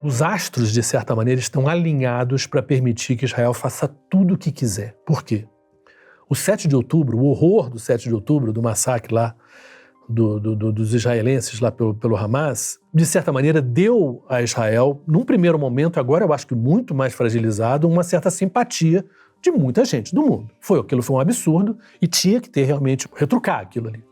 Os astros, de certa maneira, estão alinhados para permitir que Israel faça tudo o que quiser. Por quê? O 7 de outubro, o horror do 7 de outubro, do massacre lá dos israelenses lá pelo Hamas, de certa maneira deu a Israel, num primeiro momento, agora eu acho que muito mais fragilizado, uma certa simpatia de muita gente do mundo. Aquilo foi um absurdo e tinha que ter realmente retrucar aquilo ali.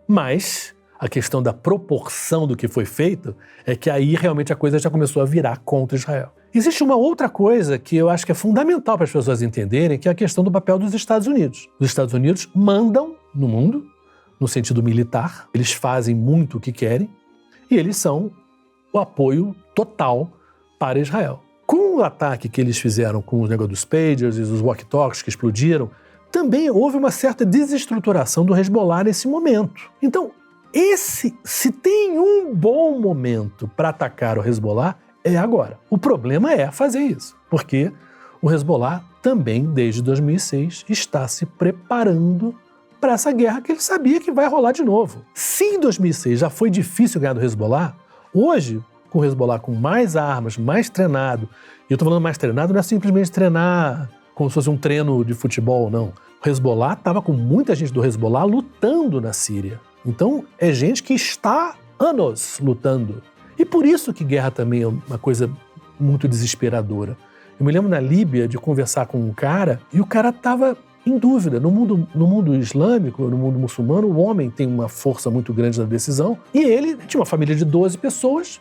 Mas a questão da proporção do que foi feito é que aí realmente a coisa já começou a virar contra Israel. Existe uma outra coisa que eu acho que é fundamental para as pessoas entenderem, que é a questão do papel dos Estados Unidos. Os Estados Unidos mandam no mundo, no sentido militar, eles fazem muito o que querem e eles são o apoio total para Israel. Com o ataque que eles fizeram com o negócio dos pagers e os walkie-talkies que explodiram, também houve uma certa desestruturação do Hezbollah nesse momento. Então, se tem um bom momento para atacar o Hezbollah, é agora. O problema é fazer isso, porque o Hezbollah também, desde 2006, está se preparando para essa guerra que ele sabia que vai rolar de novo. Se em 2006 já foi difícil ganhar do Hezbollah, hoje, com o Hezbollah com mais armas, mais treinado, e eu estou falando mais treinado, não é simplesmente treinar como se fosse um treino de futebol, não. O Hezbollah estava com muita gente do Hezbollah lutando na Síria. Então, é gente que está anos lutando. E por isso que guerra também é uma coisa muito desesperadora. Eu me lembro na Líbia de conversar com um cara, e o cara estava em dúvida. No mundo islâmico, no mundo muçulmano, o homem tem uma força muito grande na decisão, e ele tinha uma família de 12 pessoas,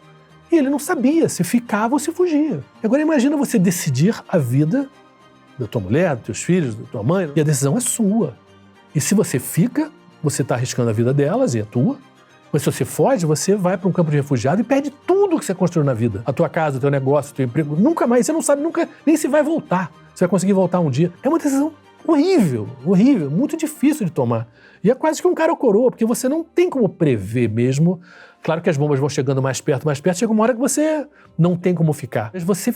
e ele não sabia se ficava ou se fugia. Agora imagina você decidir a vida da tua mulher, dos teus filhos, da tua mãe, e a decisão é sua. E se você fica, você está arriscando a vida delas e a tua. Mas se você foge, você vai para um campo de refugiado e perde tudo que você construiu na vida. A tua casa, o teu negócio, o teu emprego. Nunca mais, você não sabe nunca nem se vai voltar. Você vai conseguir voltar um dia. É uma decisão horrível, horrível, muito difícil de tomar. E é quase que um cara ou coroa, porque você não tem como prever mesmo. Claro que as bombas vão chegando mais perto, chega uma hora que você não tem como ficar. Mas você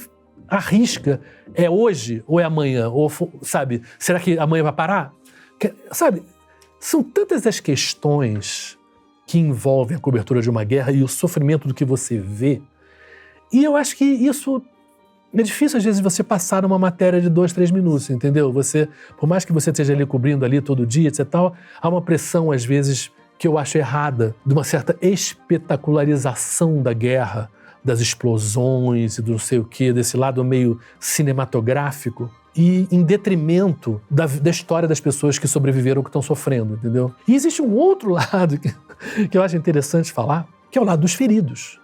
arrisca, é hoje ou é amanhã? Ou, sabe, será que amanhã vai parar? Sabe, são tantas as questões que envolvem a cobertura de uma guerra e o sofrimento do que você vê. E eu acho que isso é difícil, às vezes, você passar numa matéria de 2, 3 minutos, entendeu? Por mais que você esteja ali cobrindo ali todo dia, etc. Há uma pressão, às vezes, que eu acho errada, de uma certa espetacularização da guerra, das explosões e do não sei o quê, desse lado meio cinematográfico, e em detrimento da história das pessoas que sobreviveram, que estão sofrendo, entendeu? E existe um outro lado que eu acho interessante falar, que é o lado dos feridos.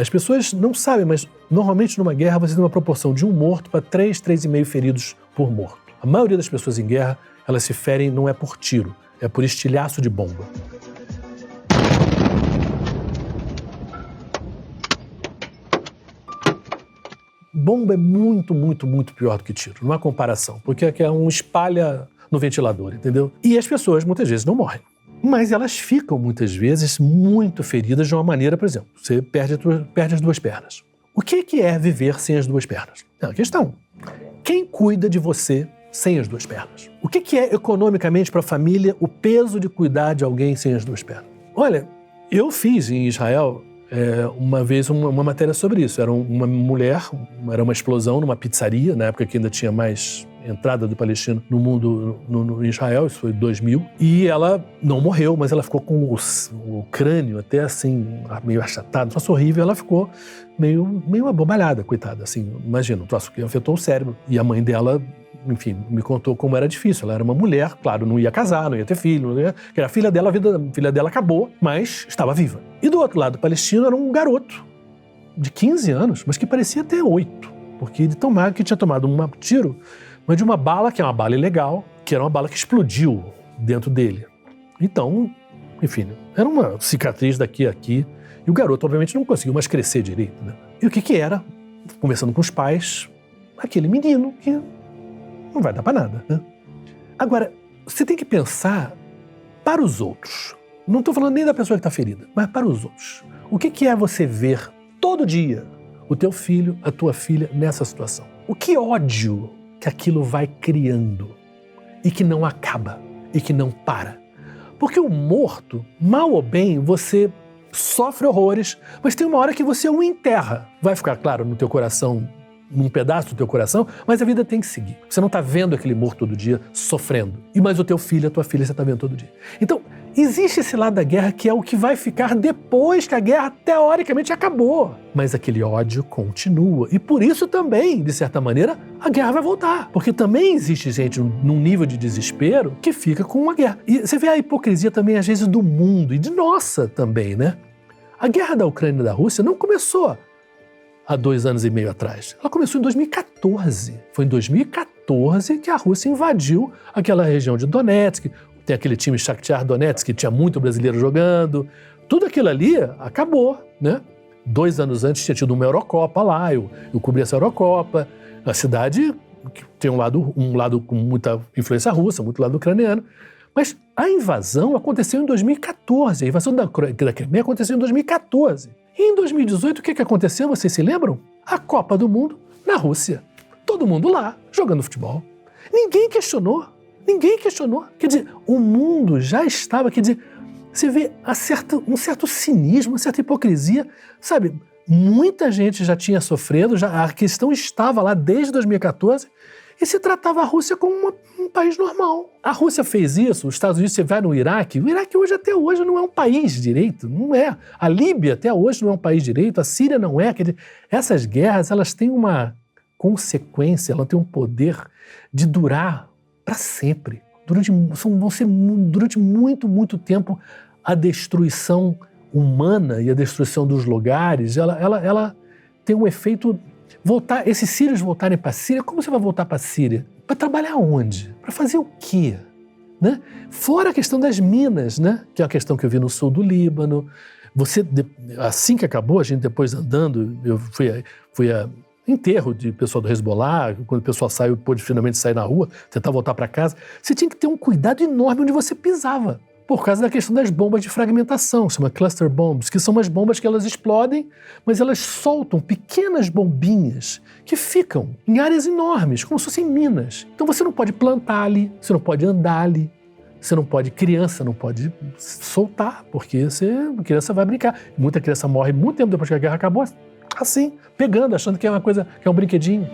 As pessoas não sabem, mas normalmente numa guerra você tem uma proporção de 1 morto para 3, 3,5 feridos por morto. A maioria das pessoas em guerra, elas se ferem não é por tiro, é por estilhaço de bomba. Bomba é muito, muito, muito pior do que tiro, não há comparação, porque é um espalha no ventilador, entendeu? E as pessoas muitas vezes não morrem, mas elas ficam muitas vezes muito feridas de uma maneira, por exemplo, você perde as 2 pernas. O que é viver sem as 2 pernas? É uma questão. Quem cuida de você sem as 2 pernas? O que é economicamente para a família o peso de cuidar de alguém sem as 2 pernas? Olha, eu fiz em Israel uma vez uma matéria sobre isso. Era uma mulher, era uma explosão numa pizzaria, na época que ainda tinha mais entrada do palestino no mundo, no Israel, isso foi em 2000, e ela não morreu, mas ela ficou com o crânio até assim, meio achatado, um troço horrível, ela ficou meio abobalhada, coitada, assim, imagina, um troço que afetou o cérebro, e a mãe dela, enfim, me contou como era difícil. Ela era uma mulher, claro, não ia casar, não ia ter filho, porque a filha dela acabou, mas estava viva. E do outro lado, o palestino era um garoto de 15 anos, mas que parecia ter 8, porque ele tinha tomado um tiro, mas de uma bala, que é uma bala ilegal, que era uma bala que explodiu dentro dele. Então, enfim, era uma cicatriz daqui a aqui, e o garoto, obviamente, não conseguiu mais crescer direito, né? E o que era? Conversando com os pais, aquele menino que não vai dar para nada, né? Agora, você tem que pensar para os outros. Não estou falando nem da pessoa que está ferida, mas para os outros. O que é você ver todo dia o teu filho, a tua filha nessa situação? O que ódio que aquilo vai criando e que não acaba e que não para? Porque o morto, mal ou bem, você sofre horrores, mas tem uma hora que você o enterra. Vai ficar claro no teu coração, num pedaço do teu coração, mas a vida tem que seguir. Você não está vendo aquele morto todo dia sofrendo. Mas o teu filho, a tua filha, você está vendo todo dia. Então, existe esse lado da guerra que é o que vai ficar depois que a guerra teoricamente acabou. Mas aquele ódio continua. E por isso também, de certa maneira, a guerra vai voltar. Porque também existe gente num nível de desespero que fica com uma guerra. E você vê a hipocrisia também, às vezes, do mundo e de nossa também, né? A guerra da Ucrânia e da Rússia não começou há 2 anos e meio atrás. Ela começou em 2014. Foi em 2014 que a Rússia invadiu aquela região de Donetsk. Tem aquele time Shakhtar Donetsk que tinha muito brasileiro jogando. Tudo aquilo ali acabou, né? 2 anos antes tinha tido uma Eurocopa lá, eu cobri essa Eurocopa. A cidade tem um lado com muita influência russa, muito lado ucraniano. Mas a invasão aconteceu em 2014. A invasão da Crimeia aconteceu em 2014. E em 2018, o que aconteceu? Vocês se lembram? A Copa do Mundo na Rússia. Todo mundo lá, jogando futebol. Ninguém questionou. Quer dizer, o mundo já estava, quer dizer, você vê um certo cinismo, uma certa hipocrisia, sabe? Muita gente já tinha sofrido, a questão estava lá desde 2014 e se tratava a Rússia como um país normal. A Rússia fez isso, os Estados Unidos, você vai no Iraque, o Iraque até hoje não é um país direito, não é. A Líbia até hoje não é um país direito, a Síria não é. Quer dizer, essas guerras, elas têm consequência, ela tem um poder de durar para sempre. Vão ser durante muito, muito tempo a destruição humana e a destruição dos lugares, ela tem um efeito. Esses sírios voltarem para a Síria, como você vai voltar para a Síria? Para trabalhar onde? Para fazer o quê? Né? Fora a questão das minas, né? Que é uma questão que eu vi no sul do Líbano. Assim que acabou, a gente depois andando, eu fui a enterro de pessoal do Hezbollah, quando o pessoal saiu, pôde finalmente sair na rua, tentar voltar para casa. Você tinha que ter um cuidado enorme onde você pisava, por causa da questão das bombas de fragmentação, chama cluster bombs, que são umas bombas que elas explodem, mas elas soltam pequenas bombinhas que ficam em áreas enormes, como se fossem minas. Então você não pode plantar ali, você não pode andar ali, criança não pode soltar, porque a criança vai brincar. Muita criança morre muito tempo depois que a guerra acabou, assim, pegando, achando que é uma coisa, que é um brinquedinho.